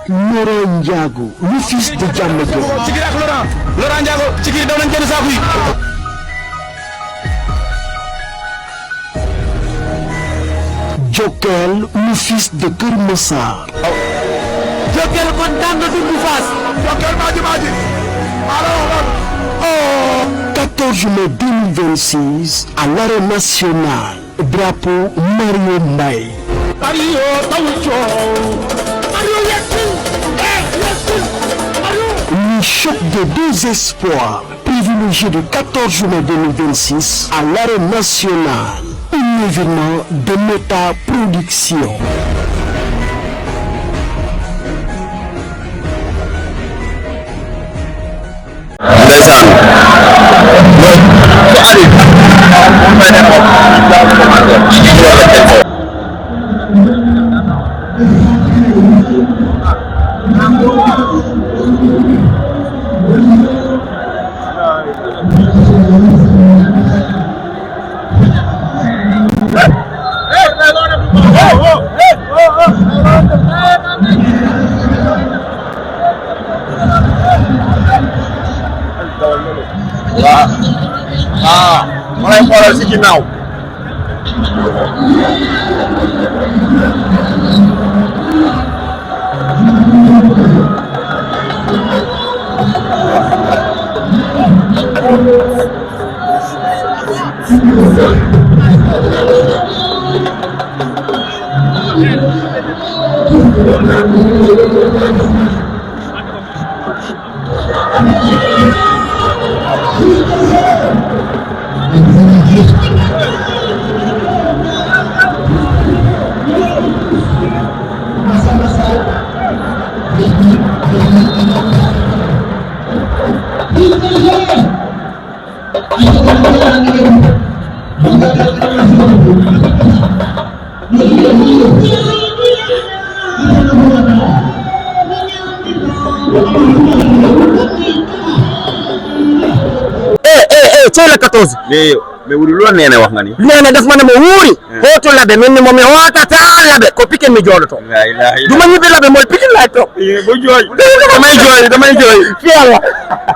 Laurent Ndiago le fils de Diamadiong. ci biir ak Laurent Ndiago ci biir daw nañ génn saako yi. Jokal le fils de Keur Massar. Jokal kon daan na Doudou Fass. Jokal maaji. 14 mai 2026 à l'arène nationale. Drapeau Mario Mbaye. Mario taw coow. Mario yegsil. Le choc de deux espoirs privilégié du 14 mai 2026 à l'arène nationale. Un événement de Méta Production. ndeysaan ma lay xoolal si ginnaaw cey la 14 mais wuri lo nene wax nga ni nene daf ma ne ma wuuri hoto labe min mo mi watata labe ko piken mi joodoto la ilaha illa duma ñibbi labe moy piken lay tok bo joy damay joy fi yalla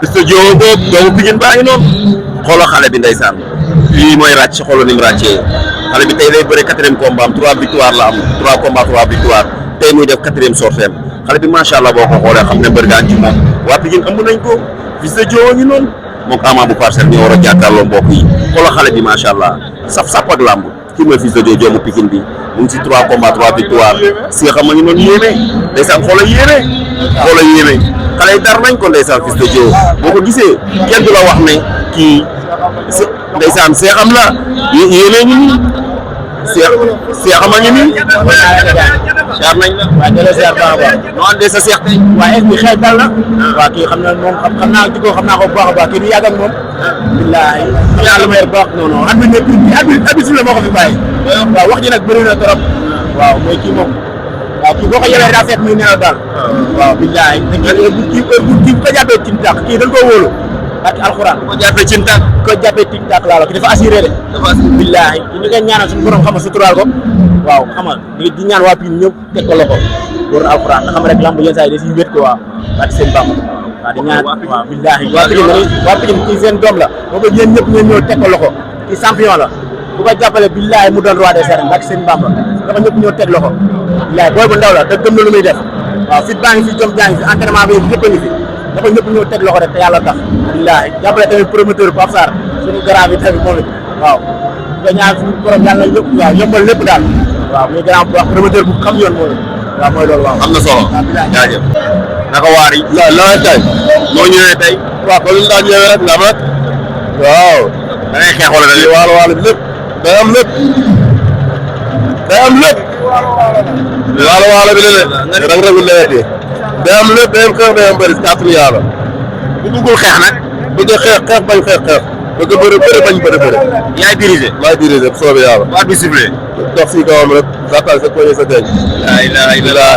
studio boobu doomu pikin baa ngi noonu xoolal xale bi ndeysaan lii mooy ràcc xoolal ni mu ràccee xale bi tey lay bëre 4e combat am 3 victoire la am 3 combat 3 victoire tey muy def 4e sorteem xale bi macha allah boo ko xoolee xam ne mbër gaan ci moom waa Pikine ëmb nañ ko Fils de Diao ngi noonu moom Ama bu Parcelles ñu war a jàkkaarloo mbokk yi xoolal xale bi macha allah sap ak làmb kii mooy Fils de Diao doomu Pikine bi mu ngi ci 3 combat 3 victoire si nga xam nga ñu noonu yéeme ndeysaan xoolal yéeme xale yi dar nañ ko ndeysaan Fils de Diao boo ko gisee kenn du la wax ne kii ndeysaan seexam la yéene ngi nii seexam a ngi nii jaar nañ la wa delo ziar baax baax no andee sa seex tey waaye bi xel dal na waa kii xam na moom xam naa jikko xam naa ko bu baax a baax kii du yàgg ak moom billahi ñaan lu may baax non non at bi ne abi su la moo ko fi bàyyi waaw wax ji nag bëri na trop waaw mooy kii moom waaw kii boo ko yewee daa fekk muy nelaw daal waaw billahi kii ko jàppee ci tax kii dañ koo wóolu ak alxuraan ko jàppee ci ntaak ko jàppee ci tax laa la ki dafa assuré de billahi ñu koy ñaanal suñu borom xam nga suturaal ko waaw xam nga di ñaan waa Pikine ñëpp teg ko loxo door na alxuraan nga xam rek lamb yenn saa yi da siy wét ko waa seen bàmm waaw di ñaan waaw billahi waa Pikine kii seen doom la moo ko yéen ñëpp ngeen ñëw teg ko loxo kii champion la bu ko jàppale billahi mu doon roi des arènes ak seen bàmm dafa ñëpp ñëw teg loxo billahi booy bu ndaw la te gëm na lu muy def waaw fit baa ngi fi jom jaa ngi fi entraînement bi ñëpp a ngi fi dafa ñëpp ñëw teg loxo rek te yàlla tax billahi jàppale tamit promoteur Pape Sarr suñu grand bi tamit moom it waaw ko ñaan suñu borom yàlla yëpp waaw yombal lépp daal waaw muy grand bu wax promoteur bu xam yoon mooy waaw mooy loolu waaw am na solo jaajëf naka waar yi la tey noo ñëwee tey waaw kon ñu daan ñëwee rek ndam rek waaw da ngay xeex wala da ngay waalo bi lépp day am lépp waalo bi la rek rek leeti day am lépp day am xeex day am bëri kàttanu yàlla bu bëggul xeex nag bëgg xeex bañ xeex bëgg bëri bañ bëri yaay dirigé maay dirigé bu soobee yàlla waa bi sifflé dox si kawam rek gàttal sa poñe sa denc la ilaha illallah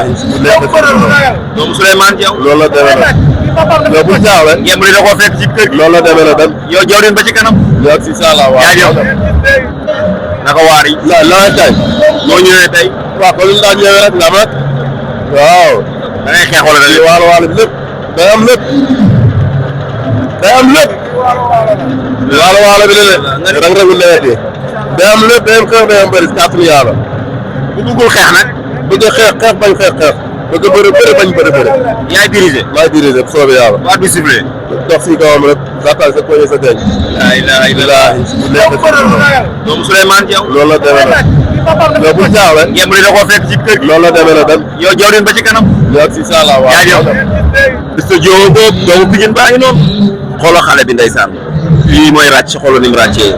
doomu Souleymane Diaw loolu la demee nag yow bul jaaw rek ngeen da koo fekk ci kër gi loolu la demee nag dem yow jawrin ba ci kanam yow si sala waaw jaajëf naka waar yi la tey noo ñëwee tey waaw kon ñu daan ñëwee rek ndam rek waaw da ngay xeex wala da ngay waalo waalo bi lépp day am lépp day am lépp waalo waalo bi la rang rangul lewetee day am lépp day am xeex day am bëri kàttanu yàlla bu bëggul xeex nag bëgg xeex xeex bañ xeex xeex bëgg bëri bëri bañ bëri bëri yaay diriger maay dirigé bu soobee yàlla waat bi sifflé dox si kawam rek gàttal sa poñe sa denc la ilaha illallah doomu Souleymane Diaw loolu la demee nag mais bul jaaw rek ngeen li da koo fekk ci kër gi loolu la demee nag dem yow jawrin ba ci kanam yow si sala waaw jaajëf Fils de Diao boobu doomu Pikine baa ngi noonu xoolal xale bi ndeysaan lii mooy ràcc xoolal ni mu ràccee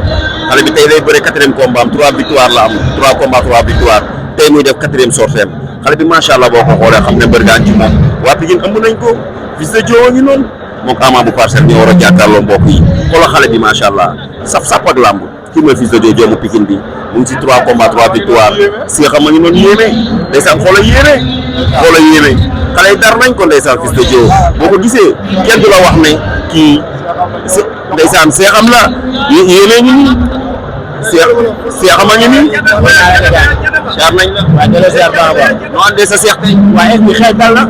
xale bi tey lay bëre 4e combat am 3 victoire la am 3 combats 3 victoire tey muy def 4e sorteem xale bi macha allah boo ko xoolee xam ne mbër gaan ci moom waa Pikine ëmb nañ ko Fils de Diao ngi noonu moom Ama bu Parcelles ñoo war a jàkkaarloo mbokk yi xoolal xale bi macha allah sap ak làmb kii mooy Fils de Diao doomu Pikine bi mu ngi ci 3 combats 3 victoire si nga xam ngi noonu yéeme ndeysaan xoolal yéeme xale yi dar nañ ko ndeysaan Fils de Diao boo ko gisee kenn du la wax ne kii ndeysaan seexam la yéeme ngi nii seexam a ngi nii siyaar nañ la waaw jëlee siyaar baax a baax noo andee sa seex tey waaye est-ce que xeex dal na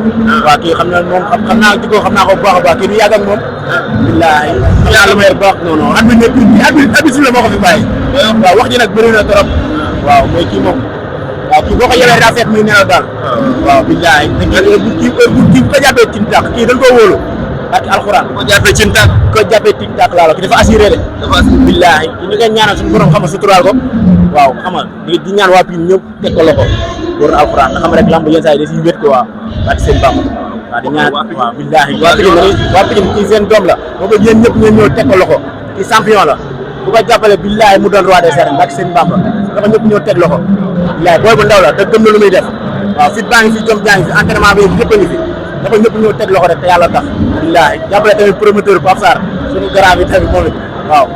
waaw kii xam na moom xam naa jikko xam naa ko bu baax a baax kii du yàgg ak moom billaahi xam naa lu may baax non non at bi nekk at bi suuf la moo ko fi bàyyi waaw wax ji nag bëri na trop waaw mooy kii moom waaw kii boo ko yebee daa fekk muy nelaw daal waaw billaahi te kii bu ko jàppee ci tàq kii dañ koo wóolu ak alxuraan ko jàppee ci ntaak ko jàppee ci tàq laa la kii dafa assuré de billaahi ñu koy ñaanal suñu borom xam nga suturaal ko waaw xam nga di ñaan waa Pikine ñëpp teg ko loxo wóor na alxuraan nga xam rek lamb yenn saa yi da siy wét ko waaw ak seen bàmm waaw di ñaan waaw billaahi waa Pikine kii seen doom la boo ko yéen ñëpp ngeen ñëw teg ko loxo kii champion la bu ko jàppale billaahi mu doon roi des arènes ak seen bàmm dafa ñëpp ñëw teg loxo billaahi booy bu ndaw la te gëm na lu muy def waaw fit baa ngi fi jom jaa ngi fi entraînement bi yëpp a ngi fi dafa ñëpp ñëw teg loxo rek te yàlla tax billaahi jàppale tamit promoteur Pape Sarr suñu grand bi tamit moom it waaw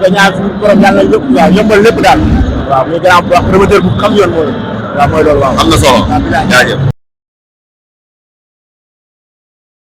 nga ñaan suñu borom yàlla yëpp waaw yombal lépp daal waaw muy grand bu wax promoteur bu xam yoon mooy waaw mooy loolu waaw am na solo jaajëf